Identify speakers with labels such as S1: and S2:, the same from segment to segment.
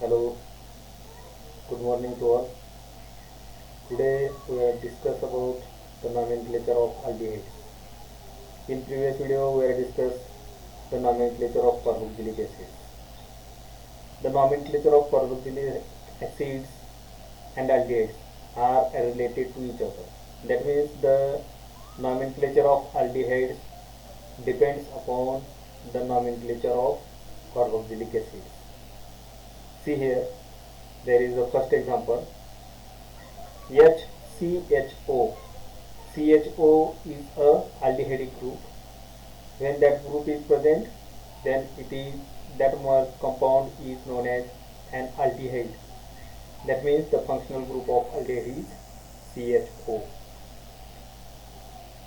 S1: Hello, good morning to all. Today we will discuss about the nomenclature of aldehydes. In previous video we have discussed the nomenclature of carboxylic acids. The nomenclature of carboxylic acids and aldehydes are related to each other. That means the nomenclature of aldehydes depends upon the nomenclature of carboxylic acids. See here, there is the first example HCHO. CHO is a aldehydic group. When that group is present, then that compound is known as an aldehyde. That means the functional group of aldehyde is CHO.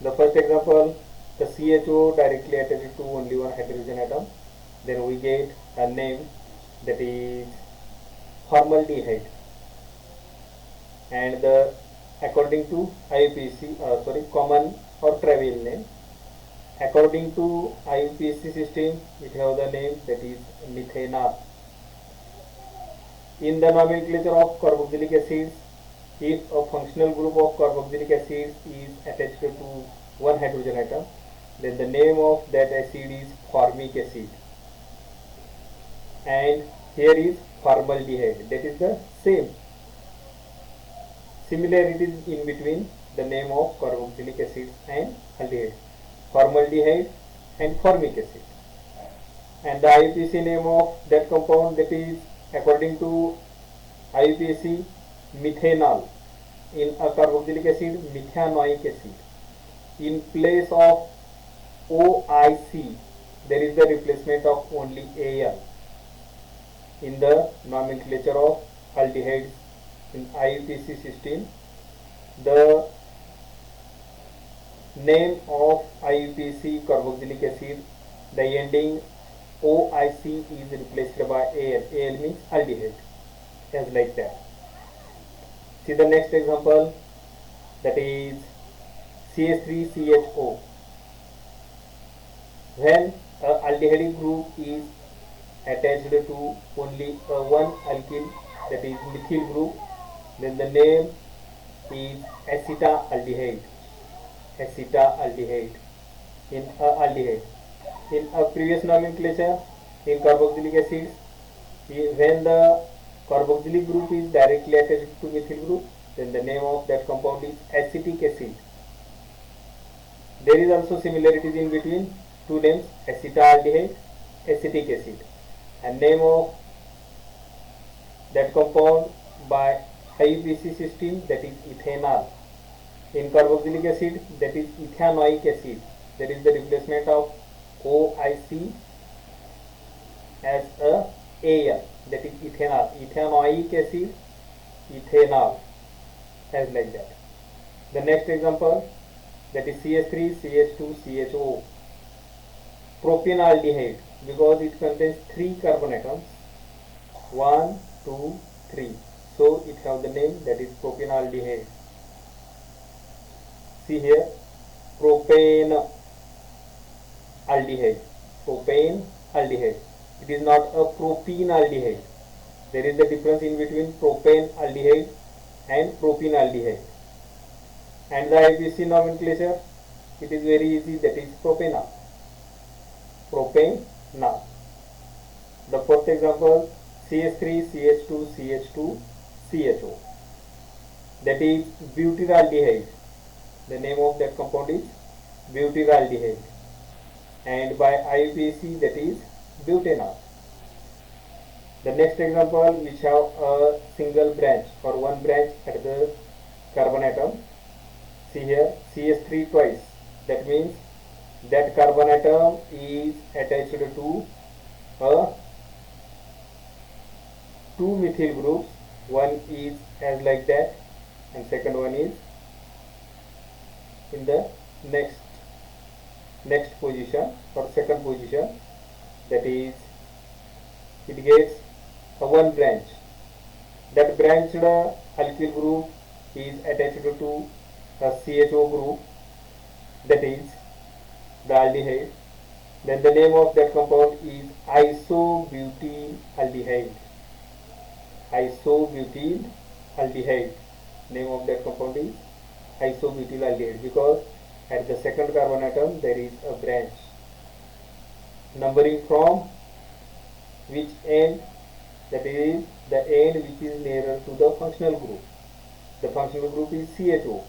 S1: The first example, the CHO directly attached to only one hydrogen atom, then we get a name that is formaldehyde, and according to IUPAC, common or trivial name, according to IUPAC system, it has the name that is methanol. In the nomenclature of carboxylic acids, if a functional group of carboxylic acids is attached to one hydrogen atom, then the name of that acid is formic acid, and here is formaldehyde. That is the same similarities in between the name of carboxylic acids and aldehyde, formaldehyde and formic acid. And the IUPAC name of that compound, that is according to IUPAC, methanol. In a carboxylic acid, methanoic acid. In place of OIC, there is the replacement of only Al in the nomenclature of aldehydes. In IUPAC system, the name of IUPAC carboxylic acid, the ending OIC is replaced by Al. Al means aldehyde, as like that. See the next example, that is CH3CHO. When a aldehyde group is attached to only one alkyl, that is methyl group, then the name is acetaldehyde. Acetaldehyde in a aldehyde. In a previous nomenclature in carboxylic acids, when the carboxylic group is directly attached to methyl group, then the name of that compound is acetic acid. There is also similarities in between two names, acetaldehyde, acetic acid, and name of that compound by IUPAC system, that is ethanol. In carboxylic acid, that is ethanoic acid. There is the replacement of OIC as a Al, that is ethanol. Ethanoic acid, ethanol, as like that. The next example, that is CH3CH2CHO. Propanaldehyde, because it contains 3 carbon atoms, 1, 2, 3. So it has the name that is propanaldehyde. See here, propanaldehyde. Propanaldehyde. It is not a propanaldehyde. There is a difference in between propanaldehyde and propanaldehyde. And the IUPAC nomenclature, it is very easy, that is propanol. Propanol. The fourth example, CH3CH2CH2CHO. That is butyraldehyde. The name of that compound is butyraldehyde, and by IUPAC, that is butanol. The next example, which have a single branch or one branch at the carbon atom. See here, CH3 twice. That means that carbon atom is attached to a 2 methyl groups. One is as like that, and second one is in the next position or second position. That is, it gets a one branch. That branched alkyl group is attached to a CHO group, that is the aldehyde. Then the name of that compound is isobutylaldehyde. isobutyl aldehyde. Name of that compound is isobutyl aldehyde because at the second carbon atom there is a branch. Numbering from which end? That is the end which is nearer to the functional group. The functional group is CHO.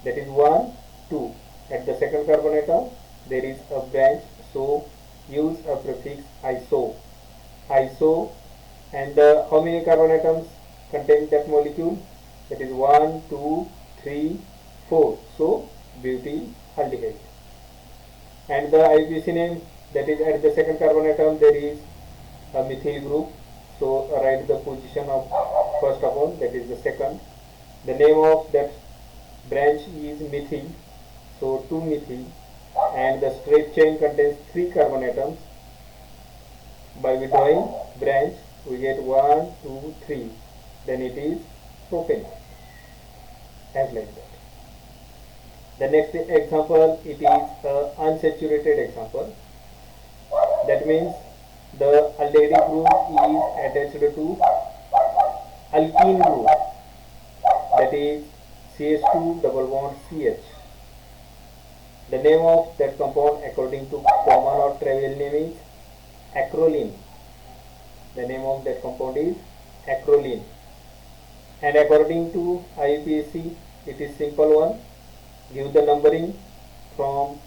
S1: That is 1, 2. At the second carbon atom there is a branch, so use a prefix iso. Iso, and how many carbon atoms contain that molecule? That is 1, 2, 3, 4. So butyl aldehyde. And the IUPAC name, that is at the second carbon atom there is a methyl group. So write the position of first of all, that is the second. The name of that branch is methyl. So 2-methyl, and the straight chain contains 3 carbon atoms. By withdrawing branch we get 1, 2, 3. Then it is propane. As like that. The next example, it is a unsaturated example. That means the aldehyde group is attached to alkene group, that is CH2 double bond CH. The name of that compound according to common or trivial name is acrolein. The name of that compound is acrolein. And according to IUPAC, it is simple one. Give the numbering from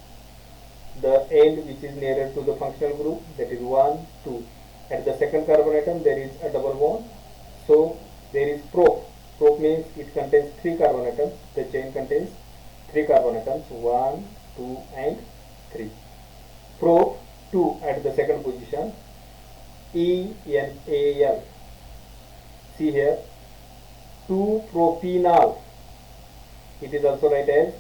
S1: the end which is nearer to the functional group, that is 1, 2. At the second carbon atom there is a double bond, so there is prop. Prop means it contains 3 carbon atoms. The chain contains 3 carbon atoms, 1, 2 and 3. Prop 2 at the second position, ENAL. See here, 2-propenol. It is also written as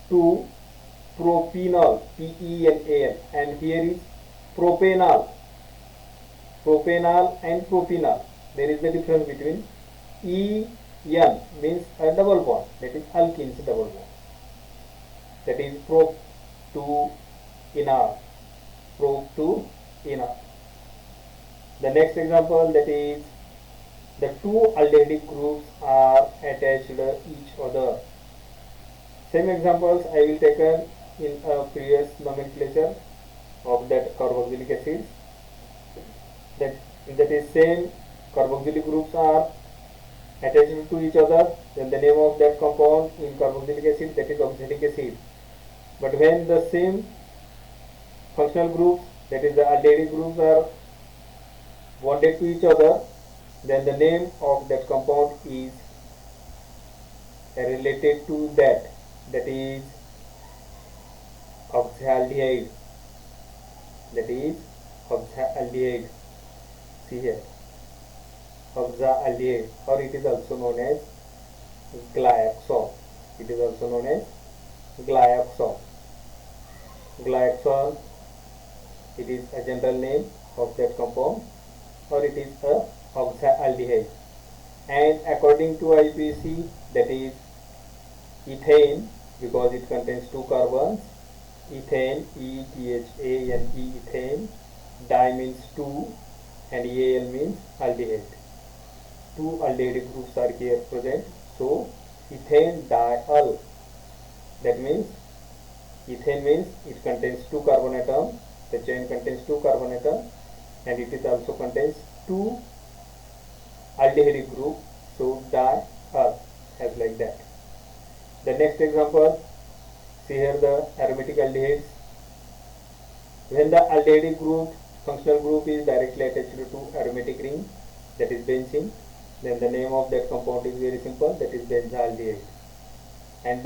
S1: 2-propenol, PENAL, and here is propanol. Propanol and propanol. There is the difference between EN means a double bond, that is alkenes double bond. That is prop 2 enol. Prop 2 enol. The next example, that is the 2 aldehyde groups are attached each other. Same examples I will take in a previous nomenclature of that carboxylic acids. That is same carboxylic groups are attached to each other. Then the name of that compound in carboxylic acid, that is oxalic acid. But when the same functional groups, that is the aldehyde groups, are bonded to each other, then the name of that compound is related to that. That is oxaldehyde. That is oxaldehyde. See here, oxaldehyde, or it is also known as glyoxal. It is also known as glyoxal. Glyoxal, it is a general name of that compound, or it is a oxaldehyde. And according to IUPAC, that is ethane, because it contains 2 carbons. Ethane, ETHANE, ethane. Di means 2 and AL means aldehyde. 2 aldehyde groups are here present, so ethane diol. That means ethane means it contains 2 carbon atoms. The chain contains 2 carbon atoms, and it is also contains 2 aldehyde group, so diol, as like that. The next example, see here the aromatic aldehydes. When the aldehyde group, functional group, is directly attached to aromatic ring, that is benzene, then the name of that compound is very simple, that is benzaldehyde. And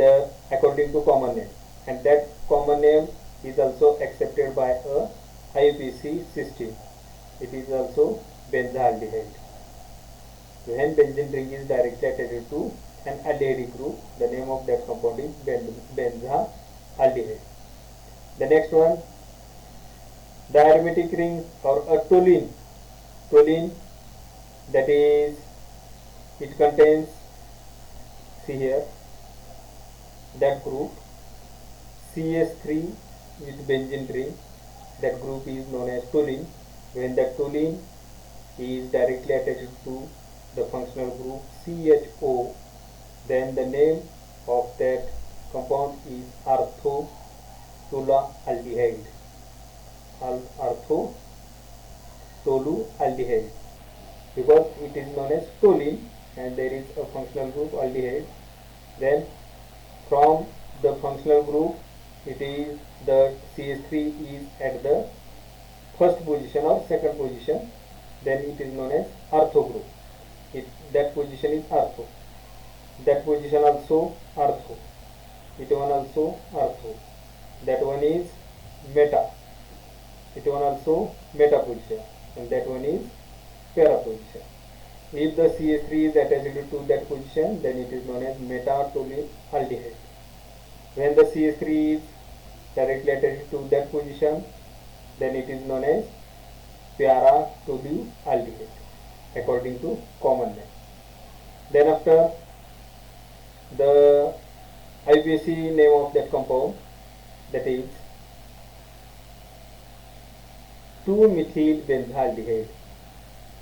S1: according to common name, and that common name is also accepted by a IUPAC system. It is also benzaldehyde. When benzene ring is directly attached to an aldehyde group, the name of that compound is benzaldehyde. The next one, the aromatic ring or a toluene. Toluene, that is, it contains, see here, that group CH3 with benzene ring. That group is known as toluene. When that toluene is directly attached to the functional group CHO, then the name of that compound is orthotolualdehyde. Orthotolualdehyde, because it is known as toluene and there is a functional group aldehyde. Then from the functional group, it is the CH3 is at the first position or second position, then it is known as ortho group. That position is ortho. That position also ortho. It one also ortho. That one is meta. It one also meta position, and that one is para position. If the CH3 is attached to that position, then it is known as meta-toluene-aldehyde. When the CH3 is directly attached to that position, then it is known as para-toluene-aldehyde according to common name. Then after, the IUPAC name of that compound, that is 2-methyl-benzaldehyde.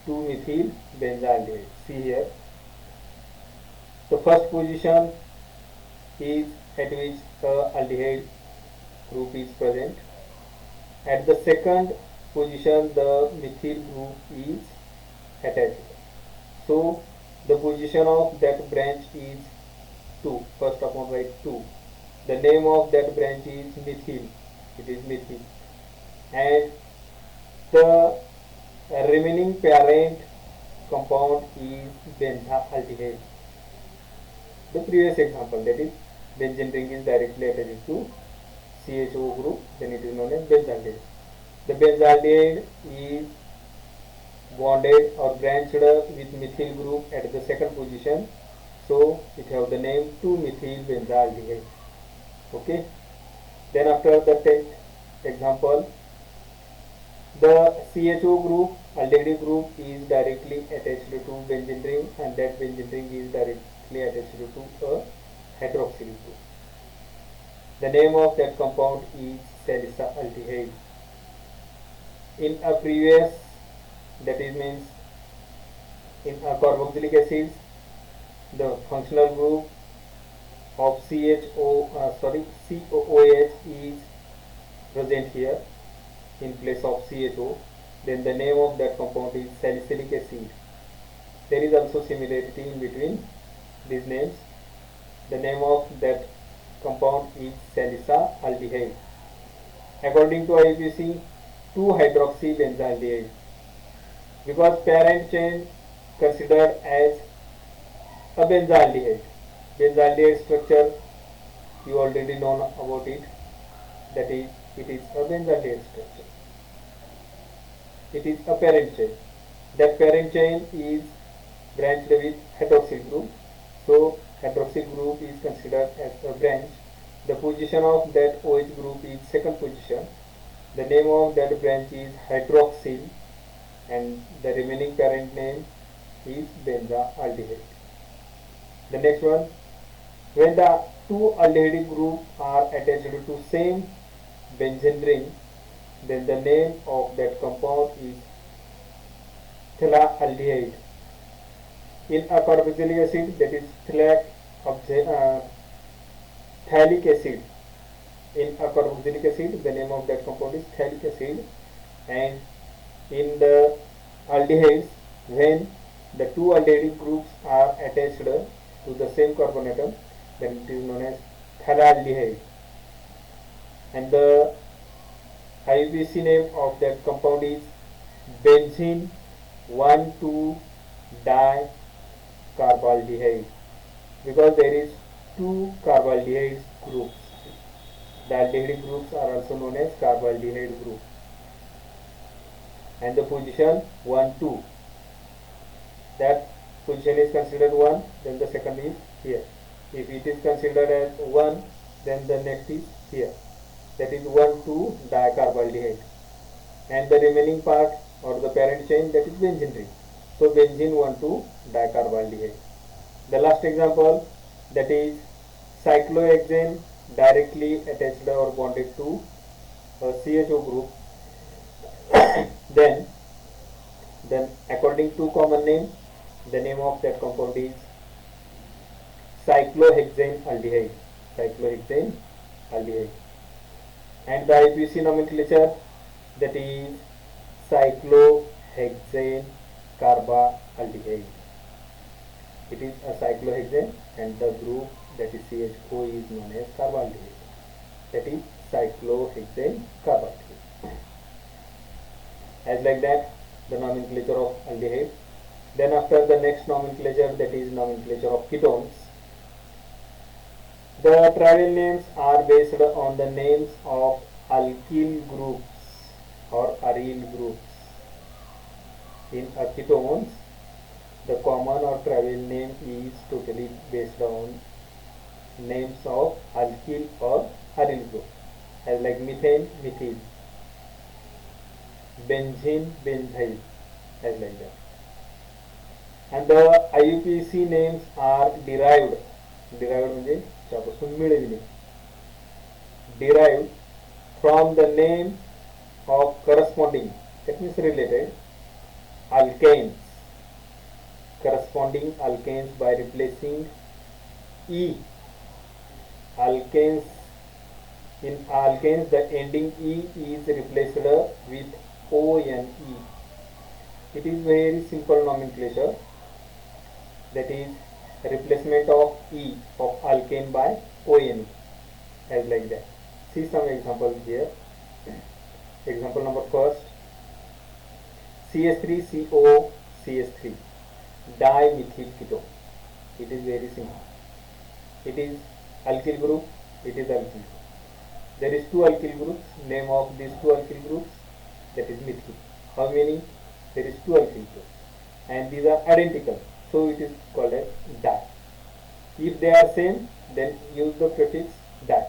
S1: 2-methyl-benzaldehyde. See here, the first position is at which the aldehyde group is present. At the second position, the methyl group is attached. So the position of that branch is 2. First upon write 2. The name of that branch is methyl. It is methyl. And the remaining parent compound is benzaldehyde. The previous example, that is benzene ring is directly attached to CHO group, then it is known as benzaldehyde. The benzaldehyde is bonded or branched with methyl group at the second position, so it have the name 2-methyl-benzaldehyde. Okay. Then after the 10th example, the CHO group, aldehyde group, is directly attached to benzene ring, and that benzene ring is directly attached to a hydroxyl group. The name of that compound is salicylaldehyde. In a previous, that is means in a carboxylic acids, the functional group of COOH is present here in place of CHO. Then the name of that compound is salicylic acid. There is also similarity in between these names. The name of that compound is salicylaldehyde. According to IUPAC, 2-hydroxybenzaldehyde, because parent chain considered as a benzaldehyde. Benzaldehyde structure you already know about it, that is, it is a benzaldehyde structure. It is a parent chain. That parent chain is branched with hydroxyl group, so hydroxyl group is considered as a branch. The position of that OH group is second position. The name of that branch is hydroxyl, and the remaining parent name is benzaldehyde. The next one, when the two aldehyde groups are attached to same benzene ring, then the name of that compound is phthalate. In a carboxylic acid, that is phthalic acid. In a carboxylic acid, the name of that compound is phthalic acid. And in the aldehydes, when the two aldehyde groups are attached to the same carbon atom, then it is known as phthalaldehyde. And the IUPAC name of that compound is benzene 1,2-dicarbaldehyde, because there is two carbaldehyde groups. The aldehyde groups are also known as carbaldehyde group. And the position 1,2, that position is considered 1, then the second is here. If it is considered as 1, then the next is here. That is 1,2-dicarbaldehyde. And the remaining part or the parent chain, that is benzene ring. So benzene 1,2-dicarbaldehyde. The last example, that is cyclohexane directly attached or bonded to a CHO group. then according to common name, The name of that compound is cyclohexane aldehyde. Cyclohexane aldehyde. And the IUPAC nomenclature, that is cyclohexane carbaldehyde. It is a cyclohexane and the group, that is CHO, is known as carbaldehyde. That is cyclohexane carbaldehyde. As like that, the nomenclature of aldehyde. Then after the next nomenclature, that is nomenclature of ketones. The trivial names are based on the names of alkyl groups or aryl groups. In a ketones, the common or trivial name is totally based on names of alkyl or aryl group, as like methane, methyl, benzene, benzyl, as like that. And the IUPAC names are derived म्हणजे त्यापासून मिळविले, derived from the name of corresponding, that means related, alkanes, corresponding alkanes by replacing E. Alkanes, in alkanes the ending E is replaced with ONE. It is very simple nomenclature, that is replacement of E of alkane by ONE, as like that. See some examples here. Example number first, CH3CO CH3 dimethyl ketone. It is very simple. It is alkyl group. It is alkyl group. There is two alkyl groups. Name of these two alkyl groups, that is methyl. How many? There is two alkyl groups, and these are identical, so it is called as di. If they are same, then use the prefix di.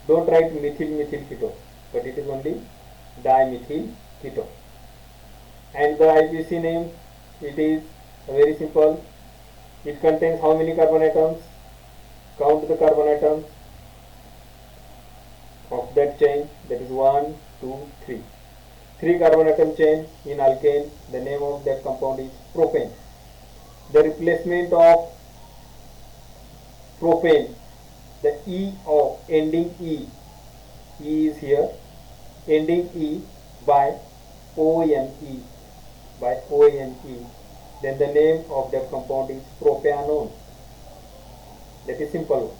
S1: Don't write methyl ketone, but it is only dimethyl ketone. And the IUPAC name, it is very simple. It contains how many carbon atoms? Count the carbon atoms of that chain, that is 1, 2, 3. 3 carbon atom chain in alkane. The name of that compound is propane. The replacement of propane, the E of ending E is here, ending E by ONE, by ONE. Then the name of that compound is propanone. That is simple.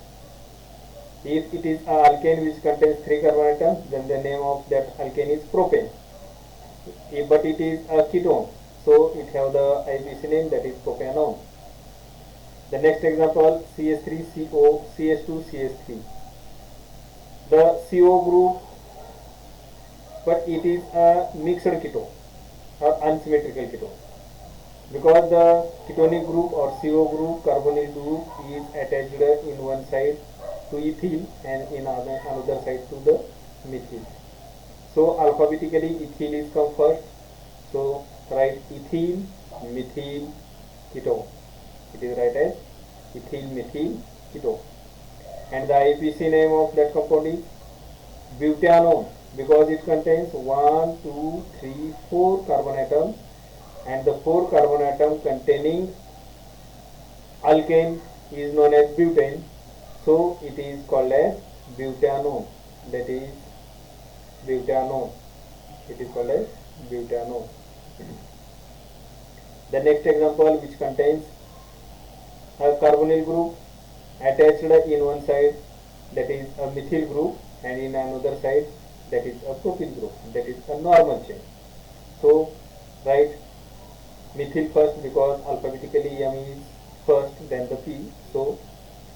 S1: If it is an alkane which contains 3 carbon atoms, then the name of that alkane is propane. But it is a ketone, so it have the IUPAC name, that is propanone. The next example, CH3CO CH2 CH3. The CO group, but it is a mixed ketone or unsymmetrical ketone, because the ketonic group or CO group, carbonyl group, is attached in one side to ethyl and in another side to the methyl. So alphabetically ethyl is come first, so write ethyl methyl ketone. It is write as ethyl methyl ketone. And the IUPAC name of that compound is butanone, because it contains 1, 2, 3, 4 carbon atoms, and the 4 carbon atom containing alkane is known as butane, so it is called as butanone. That is butanone. It is called as butanone. The next example, which contains a carbonyl group attached in one side, that is a methyl group, and in another side, that is a propyl group, that is a normal chain. So write methyl first, because alphabetically M is first, then the P. So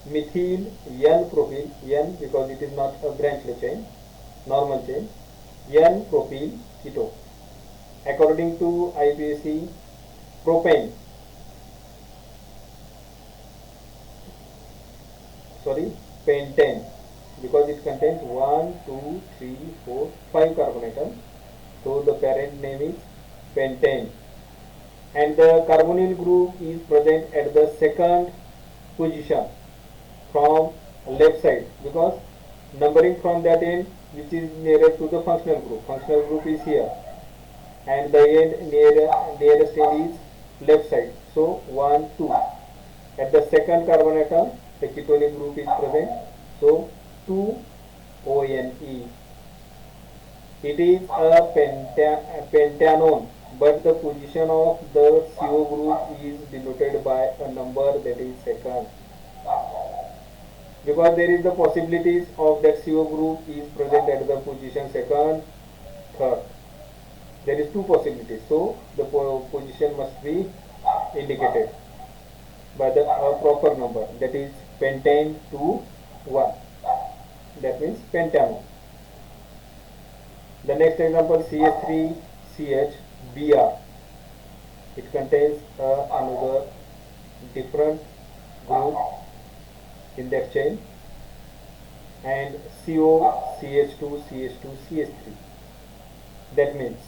S1: methyl N propyl, N because it is not a branched chain, normal chain, N propyl ketone. According to IUPAC, propane, pentane, because it contains 1, 2, 3, 4, 5 carbon atoms, so the parent name is pentane. And the carbonyl group is present at the second position from left side, because numbering from that end which is nearer to the functional group. Functional group is here, and the end nearest end is left side. So 1, 2. At the second carbon atom, the ketonic group is present. So 2 ONE. It is a pentanone, but the position of the CO group is denoted by a number, that is second. Because there is the possibilities of that CO group is present at the position second, third. There is two possibilities, so the position must be indicated by the proper number, that is pentane 2 1. That means pentanone. The next example, CH3CH Br. It contains another different group in that chain, and COCH2CH2CH3. That means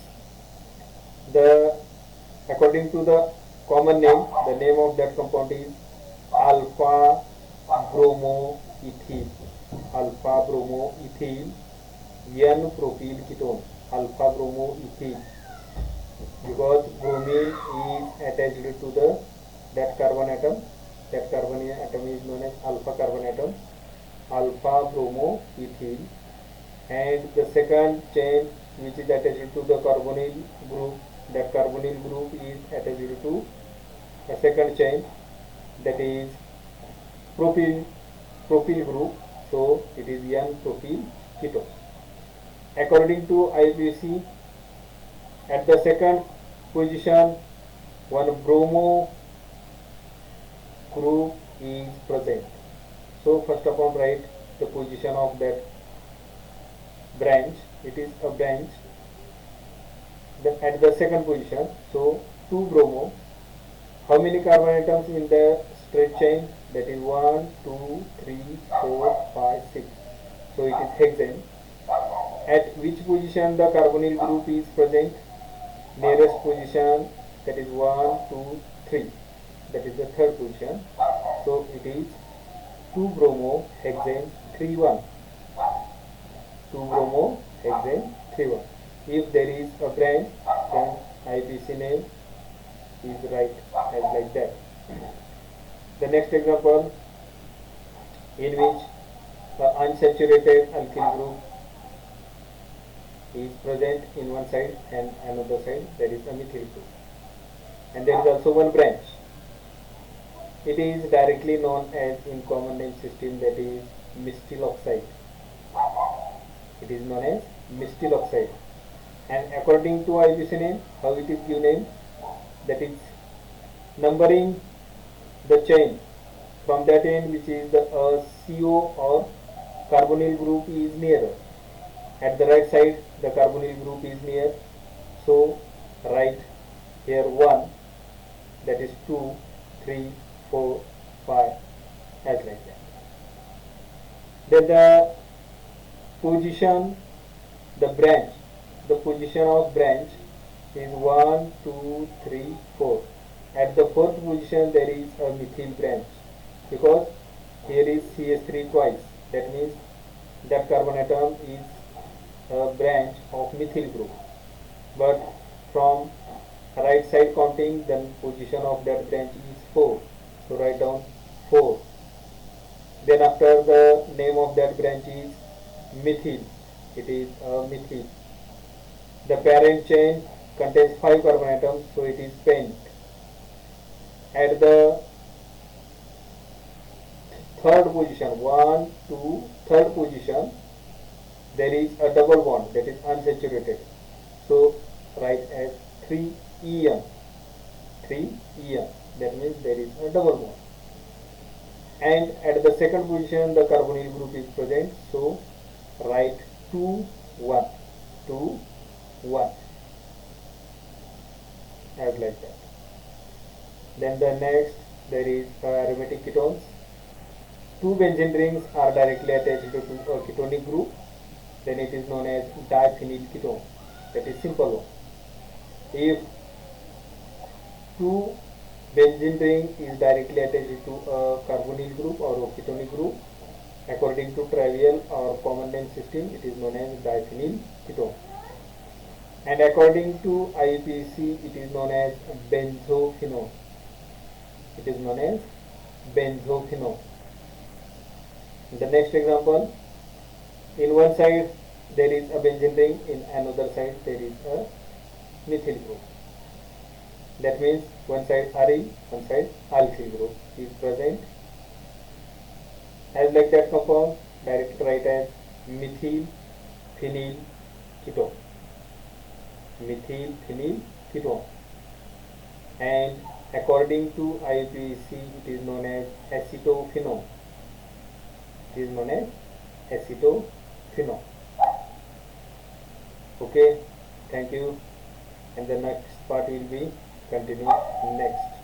S1: according to the common name, the name of that compound is alpha bromoethyl. Alpha bromoethyl N propyl ketone. Alpha bromoethyl, because bromine is attached to that carbon atom. That carbon atom is known as alpha carbon atom, alpha bromoethyl, and the second chain which is attached to the carbonyl group, that carbonyl group is attached to a second chain, that is propyl group, so it is N-propyl ketone. According to IUPAC, at the second position, one bromo group is present. So first of all, write the position of that branch. It is a branch at the second position. So 2 bromo. How many carbon atoms in the straight chain? That is 1, 2, 3, 4, 5, 6. So it is hexane. At which position the carbonyl group is present? Nearest position, that is 1, 2, 3. That is the third position. So it is 2 bromo hexane 3 1. 2 bromo hexane 3 1. If there is a branch, then IUPAC name is right as like that. The next example, in which the unsaturated alkyl group is present in one side and another side, there is a methyl group, and there is also one branch. It is directly known as, in common name system, that is methyl oxide. It is known as methyl oxide, and according to IUPAC name, how it is given? That is numbering the chain from that end which is the CO or carbonyl group is nearer. At the right side, the carbonyl group is near, so write here 1, that is 2, 3, 4, 5, as like that. Then the position, the position of branch is 1, 2, 3, 4. At the fourth position there is a methyl branch, because here is CH3 twice. That means that carbon atom is a branch of methyl group. But from right side counting, then position of that branch is 4. So write down 4. Then after, the name of that branch is methyl. It is a methyl. The parent chain contains 5 carbon atoms, so it is pent. At the third position, 1, 2, third position, there is a double bond, that is unsaturated. So write as 3En. 3En. That means there is a double bond. And at the second position, the carbonyl group is present. So write 2, 1. 2, 1. As like that. Then the next, there is aromatic ketones. 2 benzene rings are directly attached to a ketonic group. Then it is known as diphenyl ketone. That is simple one. If 2 benzene ring is directly attached to a carbonyl group or a ketonic group, according to trivial or common name system, it is known as diphenyl ketone. And according to IUPAC, it is known as benzophenone. It is known as benzophenone. The next example, in one side there is a benzene ring, in another side there is a methyl group. That means one side aryl, one side alkyl group is present. As like that compound, directly write as methyl phenyl ketone. Methyl phenyl ketone. And according to IUPAC, it is known as acetophenone. It is known as acetophenone. Okay, thank you. And the next part will be continued next.